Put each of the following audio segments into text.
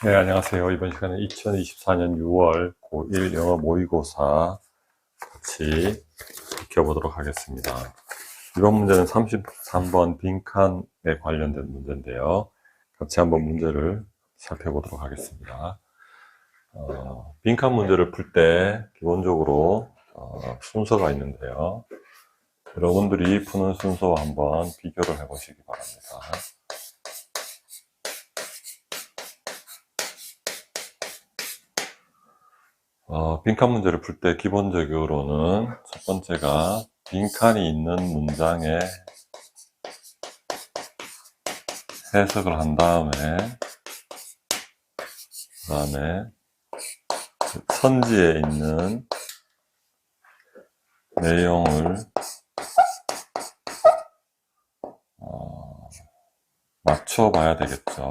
네, 안녕하세요. 이번 시간에 2024년 6월 고1 영어 모의고사 같이 익혀보도록 하겠습니다. 이번 문제는 33번 빈칸에 관련된 문제인데요. 같이 한번 문제를 살펴보도록 하겠습니다. 빈칸 문제를 풀 때 기본적으로 순서가 있는데요. 여러분들이 푸는 순서와 한번 비교를 해보시기 바랍니다. 빈칸 문제를 풀 때 기본적으로는 첫 번째가 빈칸이 있는 문장에 해석을 한 다음에 그 다음에 선지에 있는 내용을 맞춰 봐야 되겠죠.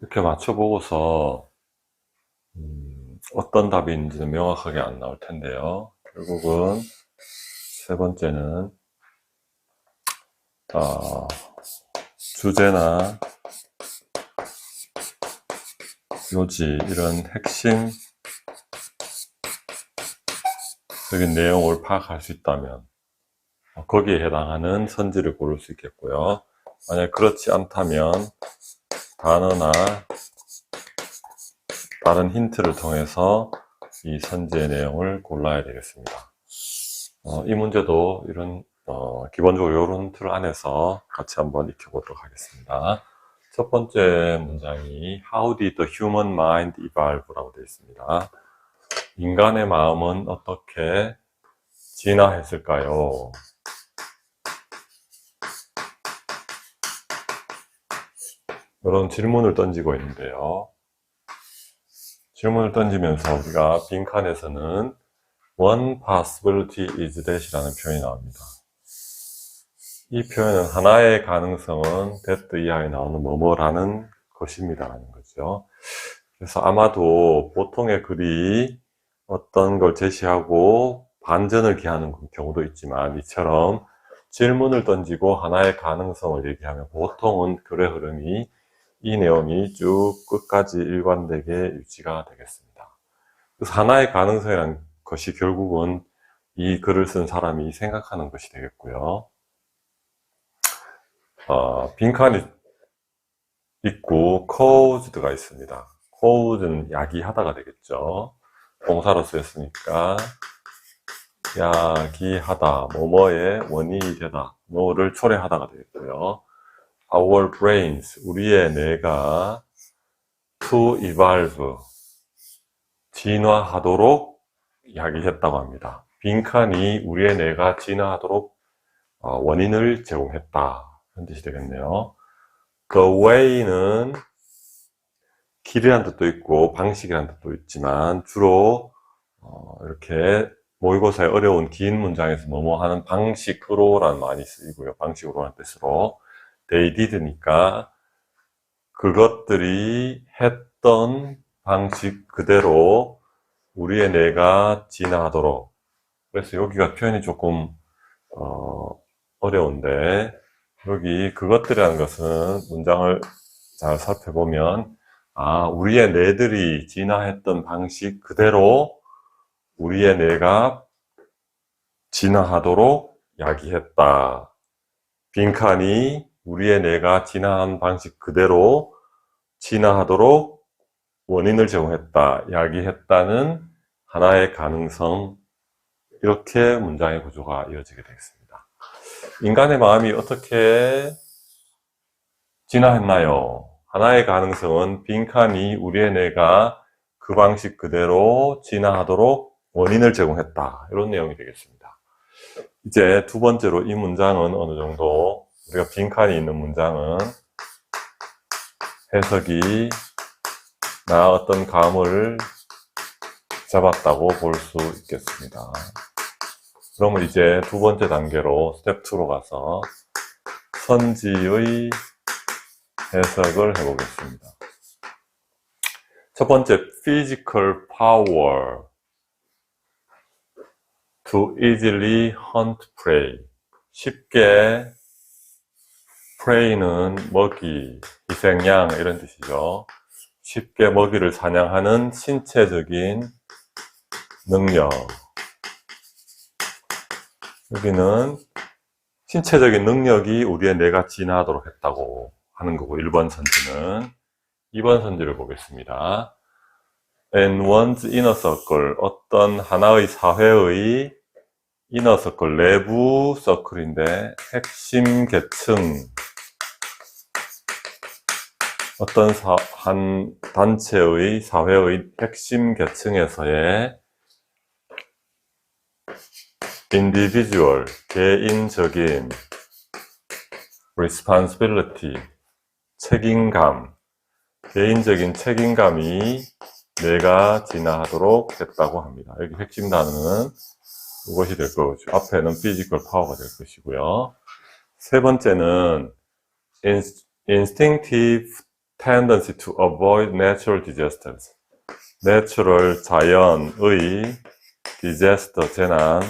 이렇게 맞춰 보고서 어떤 답이 있는지는 명확하게 안 나올 텐데요. 결국은 세 번째는 주제나 요지 이런 핵심적인 내용을 파악할 수 있다면 거기에 해당하는 선지를 고를 수 있겠고요. 만약 그렇지 않다면 단어나 다른 힌트를 통해서 이 선지의 내용을 골라야 되겠습니다. 이 문제도 이런 기본적으로 이런 틀 안에서 같이 한번 익혀보도록 하겠습니다. 첫 번째 문장이 How did the human mind evolve? 라고 되어 있습니다. 인간의 마음은 어떻게 진화했을까요? 이런 질문을 던지고 있는데요. 질문을 던지면서 우리가 빈칸에서는 One possibility is that 이라는 표현이 나옵니다. 이 표현은 하나의 가능성은 that 이하에 나오는 뭐뭐라는 것입니다라는 거죠. 그래서 아마도 보통의 글이 어떤 걸 제시하고 반전을 기하는 경우도 있지만 이처럼 질문을 던지고 하나의 가능성을 얘기하면 보통은 글의 흐름이 이 내용이 쭉 끝까지 일관되게 유지가 되겠습니다. 그래서 하나의 가능성이라는 것이 결국은 이 글을 쓴 사람이 생각하는 것이 되겠고요. 빈칸이 있고 caused가 있습니다. cause는 야기하다가 되겠죠. 동사로 쓰였으니까 야기하다, 뭐뭐의 원인이 되다, 뭐를 초래하다가 되겠고요. Our brains, 우리의 뇌가 to evolve, 진화하도록 야기했다고 합니다. 빈칸이 우리의 뇌가 진화하도록 원인을 제공했다. 그런 뜻이 되겠네요. The way는 길이란 뜻도 있고 방식이란 뜻도 있지만 주로 이렇게 모의고사에 어려운 긴 문장에서 뭐뭐 하는 방식으로란 말이 쓰이고요. 방식으로란 뜻으로 they did니까 그것들이 했던 방식 그대로 우리의 뇌가 진화하도록. 그래서 여기가 표현이 조금 어려운데 여기 그것들이라는 것은 문장을 잘 살펴보면 우리의 뇌들이 진화했던 방식 그대로 우리의 뇌가 진화하도록 야기했다. 빈칸이 우리의 뇌가 진화한 방식 그대로 진화하도록 원인을 제공했다. 야기했다는 하나의 가능성. 이렇게 문장의 구조가 이어지게 되겠습니다. 인간의 마음이 어떻게 진화했나요? 하나의 가능성은 빈칸이 우리의 뇌가 그 방식 그대로 진화하도록 원인을 제공했다. 이런 내용이 되겠습니다. 이제 두 번째로 이 문장은 어느 정도 우리가 빈칸이 있는 문장은 해석이 나 어떤 감을 잡았다고 볼 수 있겠습니다. 그러면 이제 두 번째 단계로 스텝 2로 가서 선지의 해석을 해보겠습니다. 첫 번째, physical power to easily hunt prey. 쉽게 prey는 먹이, 희생양 이런 뜻이죠. 쉽게 먹이를 사냥하는 신체적인 능력. 여기는 신체적인 능력이 우리의 뇌가 진화하도록 했다고 하는 거고 1번 선지는. 2번 선지를 보겠습니다. In one's inner circle, 어떤 하나의 사회의 inner circle, 내부 서클인데 핵심 계층, 어떤 한 단체의 사회의 핵심 계층에서의 individual, 개인적인 responsibility, 책임감, 개인적인 책임감이 뇌가 진화하도록 했다고 합니다. 여기 핵심 단어는 이것이 될 거죠. 앞에는 physical power가 될 것이고요. 세 번째는 instinctive tendency to avoid natural disasters. natural, 자연의 disaster, 재난,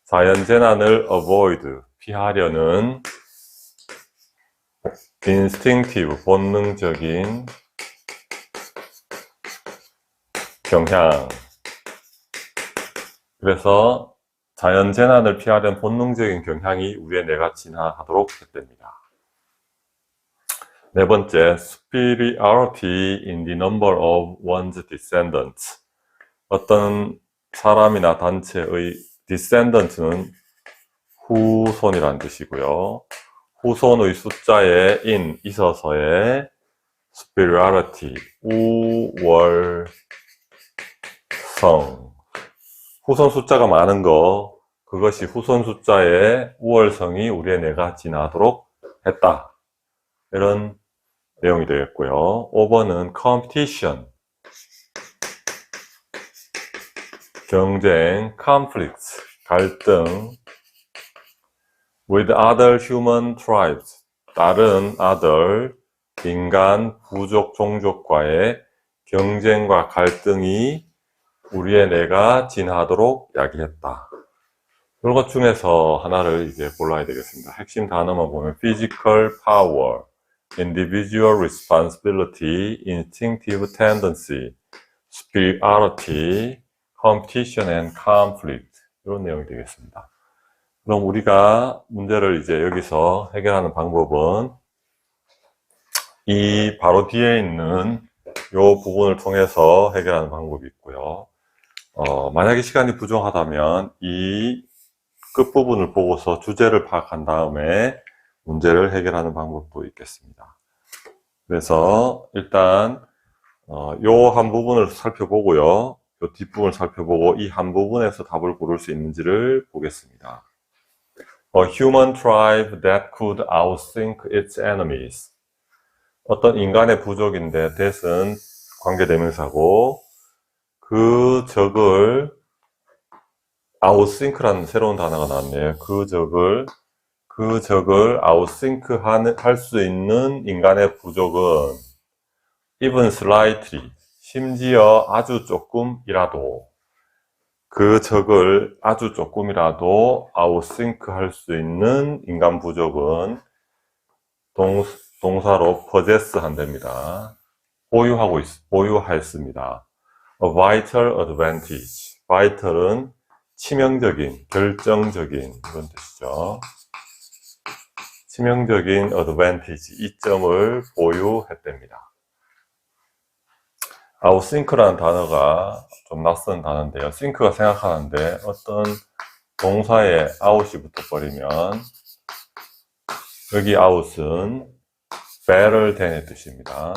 자연 재난을 avoid, 피하려는 instinctive, 본능적인 경향. 그래서 자연 재난을 피하려는 본능적인 경향이 우리의 뇌가 진화하도록 했답니다. 네 번째, superiority in the number of one's descendants. 어떤 사람이나 단체의 descendant는 후손이라는 뜻이고요. 후손의 숫자에 in, 있어서의 superiority, 우월성. 후손 숫자가 많은 거, 그것이 후손 숫자의 우월성이 우리의 뇌가 진화하도록 했다. 이런 내용이 되겠고요. 5번은 competition, 경쟁, conflict, 갈등, with other human tribes, 다른 other, 인간, 부족, 종족과의 경쟁과 갈등이 우리의 뇌가 진화하도록 야기했다. 이런 것 중에서 하나를 이제 골라야 되겠습니다. 핵심 단어만 보면 physical power, individual responsibility, instinctive tendency, superiority, competition and conflict. 이런 내용이 되겠습니다. 그럼 우리가 문제를 이제 여기서 해결하는 방법은 이 바로 뒤에 있는 이 부분을 통해서 해결하는 방법이 있고요. 만약에 시간이 부족하다면 이 끝부분을 보고서 주제를 파악한 다음에 문제를 해결하는 방법도 있겠습니다. 그래서 일단 요 한 부분을 살펴보고요. 요 뒷부분을 살펴보고 이 한 부분에서 답을 고를 수 있는지를 보겠습니다. A human tribe that could outthink its enemies. 어떤 인간의 부족인데 that은 관계대명사고 그 적을 outthink라는 새로운 단어가 나왔네요. 그 적을 outthink 할 수 있는 인간의 부족은 even slightly, 심지어 아주 조금이라도 그 적을 아주 조금이라도 outthink 할 수 있는 인간 부족은 동사로 possess 한답니다. 보유하였습니다. A vital advantage. vital은 치명적인, 결정적인 이런 뜻이죠. 치명적인 advantage, 이점을 보유했답니다. outthink라는 단어가 좀 낯선 단어인데요. think가 생각하는데 어떤 동사에 out이 붙어버리면 여기 out은 better than의 뜻입니다.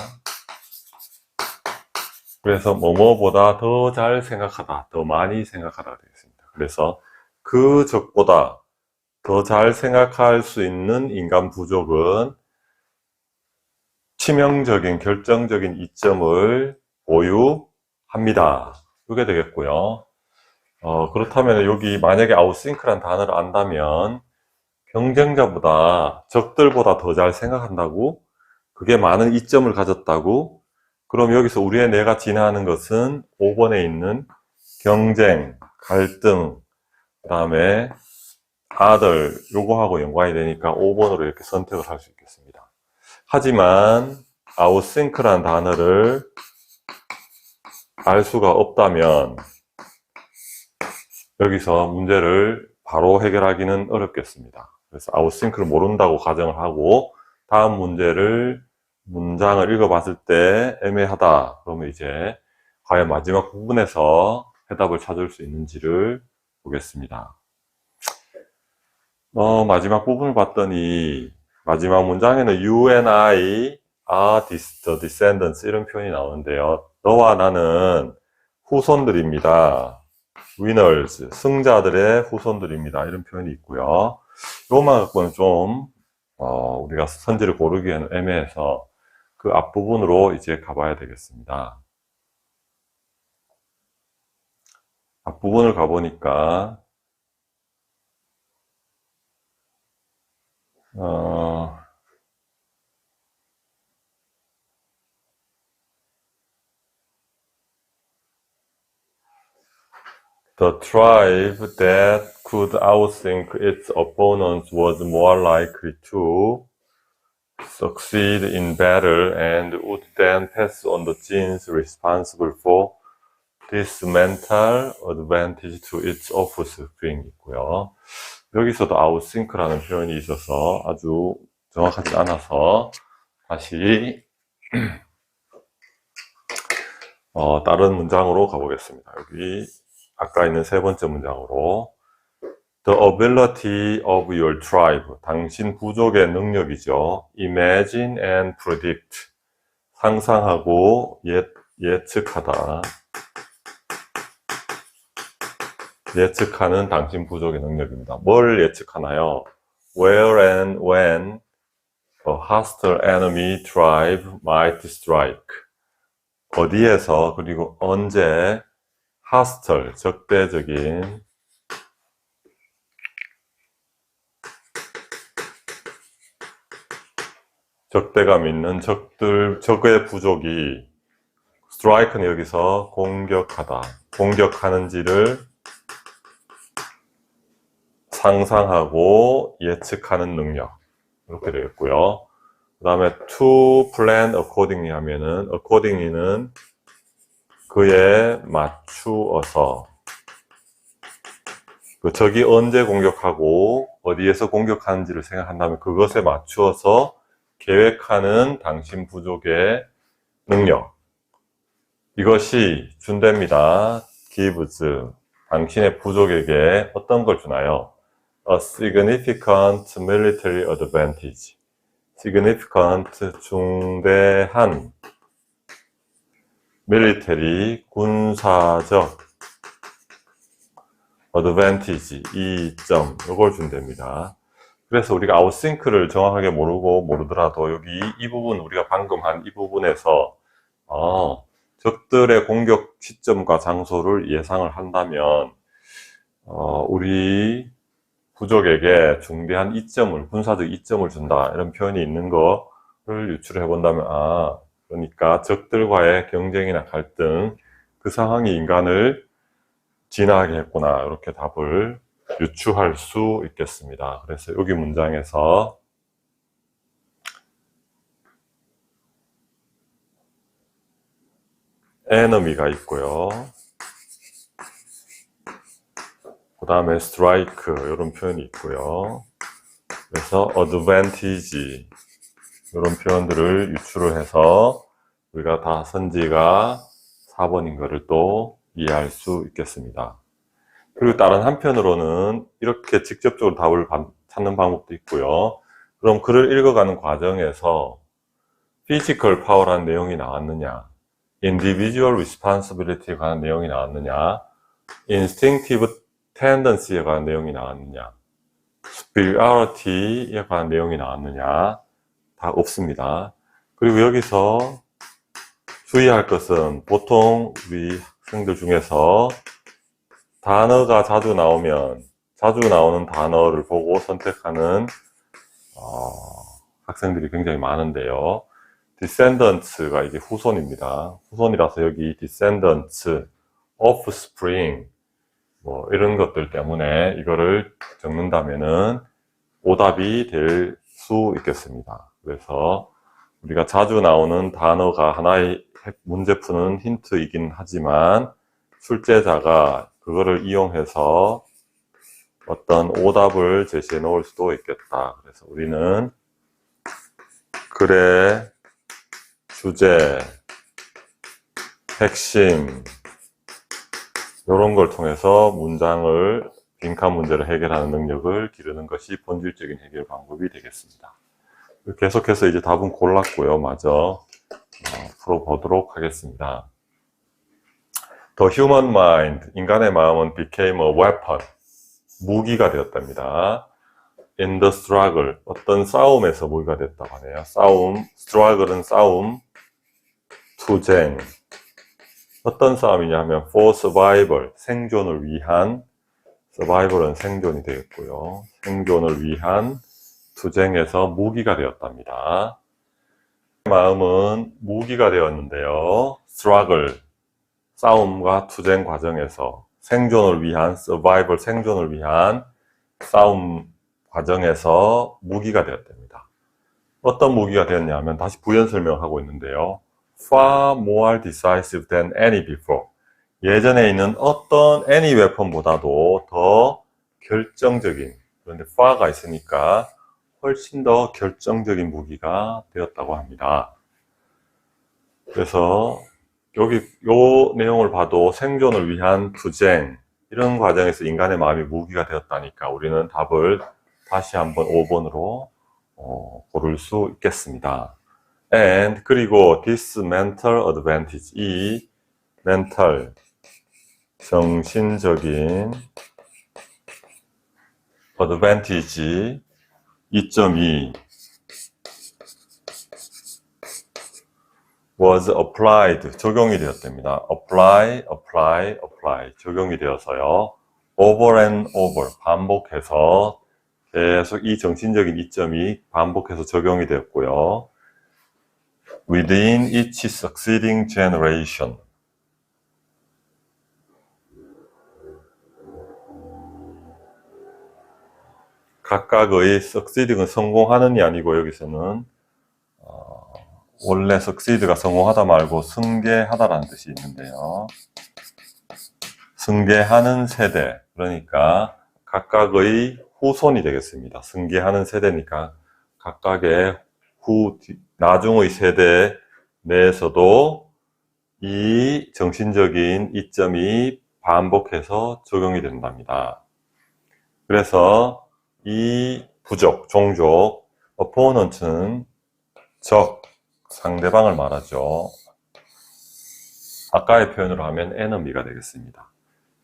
그래서 뭐뭐보다 더 잘 생각하다, 더 많이 생각하다 되겠습니다. 그래서 그 적보다 더 잘 생각할 수 있는 인간 부족은 치명적인, 결정적인 이점을 보유합니다. 이게 되겠고요. 그렇다면 여기 만약에 outthink라는 단어를 안다면 경쟁자보다, 적들보다 더 잘 생각한다고? 그게 많은 이점을 가졌다고? 그럼 여기서 우리의 뇌가 진화하는 것은 5번에 있는 경쟁, 갈등, 그 다음에 other 요거하고 연관이 되니까 5번으로 이렇게 선택을 할 수 있겠습니다. 하지만 outThink라는 단어를 알 수가 없다면 여기서 문제를 바로 해결하기는 어렵겠습니다. 그래서 outThink를 모른다고 가정을 하고 다음 문장을 읽어봤을 때 애매하다 그러면 이제 과연 마지막 부분에서 해답을 찾을 수 있는지를 보겠습니다. 마지막 부분을 봤더니 마지막 문장에는 you and I are the descendants 이런 표현이 나오는데요. 너와 나는 후손들입니다. winners, 승자들의 후손들입니다. 이런 표현이 있고요. 이것만 갖고는 좀 우리가 선지를 고르기에는 애매해서 그 앞부분으로 이제 가봐야 되겠습니다. 앞부분을 가보니까 The tribe that could outthink its opponents was more likely to succeed in battle and would then pass on the genes responsible for this mental advantage to its offspring 있고요. 여기서도 outthink라는 표현이 있어서 아주 정확하지 않아서 다시 다른 문장으로 가보겠습니다. 여기 아까 있는 세 번째 문장으로 The ability of your tribe, 당신 부족의 능력이죠. Imagine and predict, 상상하고 예측하다. 예측하는 당신 부족의 능력입니다. 뭘 예측하나요? Where and when a hostile enemy tribe might strike. 어디에서 그리고 언제 hostile, 적대적인 적대감 있는 적의 부족이 strike는 여기서 공격하다, 공격하는지를 상상하고 예측하는 능력 이렇게 되겠고요. 그 다음에 to plan accordingly 하면은 accordingly는 그에 맞추어서 그 적이 언제 공격하고 어디에서 공격하는지를 생각한다면 그것에 맞추어서 계획하는 당신 부족의 능력 이것이 준답니다. gives 당신의 부족에게 어떤 걸 주나요? A significant military advantage. significant 중대한 military 군사적 advantage 이점 이걸 준답니다. 그래서 우리가 outthink를 정확하게 모르더라도 여기 이 부분 우리가 방금 한 이 부분에서 적들의 공격 시점과 장소를 예상을 한다면 우리 부족에게 중대한 이점을 군사적 이점을 준다 이런 표현이 있는 거를 유출해 본다면 그러니까 적들과의 경쟁이나 갈등 그 상황이 인간을 진화하게 했구나 이렇게 답을 유추할 수 있겠습니다. 그래서 여기 문장에서 enemy가 있고요. 그 다음에 strike 이런 표현이 있고요. 그래서 advantage 이런 표현들을 유추를 해서 우리가 다 선지가 4번인 것을 또 이해할 수 있겠습니다. 그리고 다른 한편으로는 이렇게 직접적으로 답을 찾는 방법도 있고요. 그럼 글을 읽어가는 과정에서 physical power라는 내용이 나왔느냐, individual responsibility에 관한 내용이 나왔느냐, instinctive tendency에 관한 내용이 나왔느냐, superiority에 관한 내용이 나왔느냐, 다 없습니다. 그리고 여기서 주의할 것은 보통 우리 학생들 중에서 단어가 자주 나오는 단어를 보고 선택하는 학생들이 굉장히 많은데요. descendants가 이게 후손입니다. 후손이라서 여기 descendants, offspring 뭐 이런 것들 때문에 이거를 적는다면은 오답이 될 수 있겠습니다. 그래서 우리가 자주 나오는 단어가 하나의 문제 푸는 힌트이긴 하지만 출제자가 그거를 이용해서 어떤 오답을 제시해 놓을 수도 있겠다. 그래서 우리는 글의 주제, 핵심 이런 걸 통해서 문장을 빈칸 문제를 해결하는 능력을 기르는 것이 본질적인 해결 방법이 되겠습니다. 계속해서 이제 답은 골랐고요. 마저 풀어보도록 하겠습니다. The human mind, 인간의 마음은 became a weapon, 무기가 되었답니다. In the struggle, 어떤 싸움에서 무기가 됐다고 하네요. 싸움, struggle은 싸움, 투쟁. 어떤 싸움이냐 하면 for survival, 생존을 위한, survival은 생존이 되겠고요. 생존을 위한 투쟁에서 무기가 되었답니다. 마음은 무기가 되었는데요. struggle, 싸움과 투쟁 과정에서 생존을 위한, survival, 생존을 위한 싸움 과정에서 무기가 되었답니다. 어떤 무기가 되었냐 하면 다시 부연 설명하고 있는데요. far more decisive than any before. 예전에 있는 어떤 any weapon보다도 더 결정적인, 그런데 far가 있으니까 훨씬 더 결정적인 무기가 되었다고 합니다. 그래서 여기 요 내용을 봐도 생존을 위한 투쟁, 이런 과정에서 인간의 마음이 무기가 되었다니까 우리는 답을 다시 한번 5번으로 고를 수 있겠습니다. And 그리고 this mental advantage, 이 mental, 정신적인 advantage 2.2 was applied, 적용이 되었답니다. apply, 적용이 되어서요. over and over, 반복해서 계속 이 정신적인 이점이 반복해서 적용이 되었고요. within each succeeding generation, 각각의 succeeding은 성공하는이 아니고 여기서는 원래 succeed가 성공하다 말고 승계하다라는 뜻이 있는데요. 승계하는 세대, 그러니까 각각의 후손이 되겠습니다. 승계하는 세대니까 각각의 나중의 세대 내에서도 이 정신적인 이점이 반복해서 적용이 된답니다. 그래서 이 부족, 종족, opponent는 적, 상대방을 말하죠. 아까의 표현으로 하면 enemy가 되겠습니다.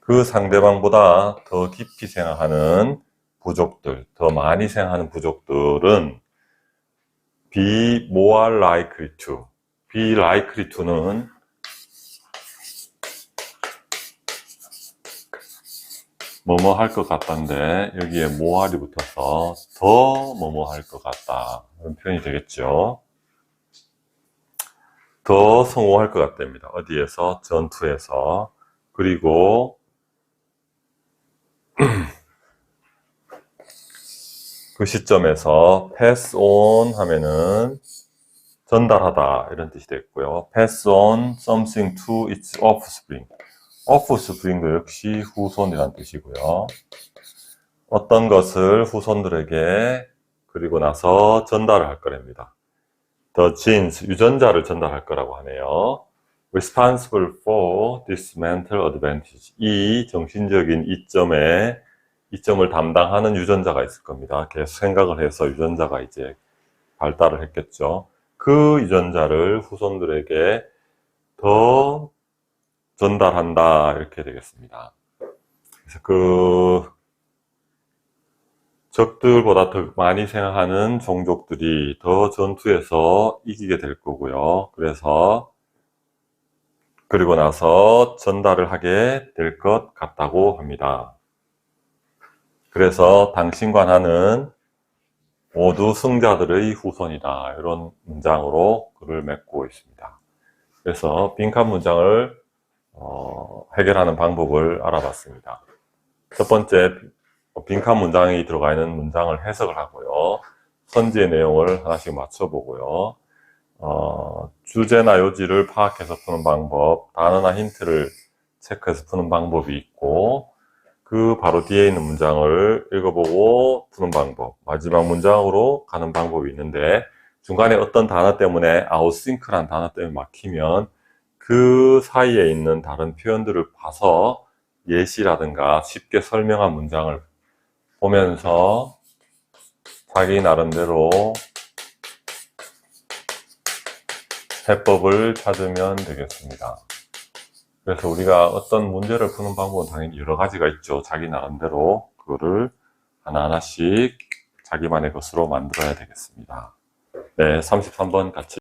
그 상대방보다 더 깊이 생각하는 부족들, 더 많이 생각하는 부족들은 be more likely to, be likely to는 뭐뭐 할 것 같다인데 여기에 more이 붙어서 더 뭐뭐 할 것 같다 그런 표현이 되겠죠. 더 성공할 것 같답니다. 어디에서? 전투에서. 그리고 그 시점에서 pass on 하면은 전달하다 이런 뜻이 되겠고요. pass on something to its offspring. offspring도 역시 후손이라는 뜻이고요. 어떤 것을 후손들에게 그리고 나서 전달을 할 거랍니다. the genes, 유전자를 전달할 거라고 하네요. responsible for this mental advantage. 이 정신적인 이점을 담당하는 유전자가 있을 겁니다. 계속 생각을 해서 유전자가 이제 발달을 했겠죠. 그 유전자를 후손들에게 더 전달한다 이렇게 되겠습니다. 그래서 적들보다 더 많이 생각하는 종족들이 더 전투에서 이기게 될 거고요. 그리고 나서 전달을 하게 될 것 같다고 합니다. 그래서 당신과 나는 모두 승자들의 후손이다. 이런 문장으로 글을 맺고 있습니다. 그래서 빈칸 문장을 해결하는 방법을 알아봤습니다. 첫 번째, 빈칸 문장이 들어가 있는 문장을 해석을 하고요. 선지의 내용을 하나씩 맞춰보고요. 주제나 요지를 파악해서 푸는 방법, 단어나 힌트를 체크해서 푸는 방법이 있고, 그 바로 뒤에 있는 문장을 읽어보고 푸는 방법, 마지막 문장으로 가는 방법이 있는데, 중간에 어떤 단어 때문에 아웃싱크란 단어 때문에 막히면 그 사이에 있는 다른 표현들을 봐서 예시라든가 쉽게 설명한 문장을 보면서 자기 나름대로 해법을 찾으면 되겠습니다. 그래서 우리가 어떤 문제를 푸는 방법은 당연히 여러 가지가 있죠. 자기 나름대로 그거를 하나하나씩 자기만의 것으로 만들어야 되겠습니다. 네, 33번 같이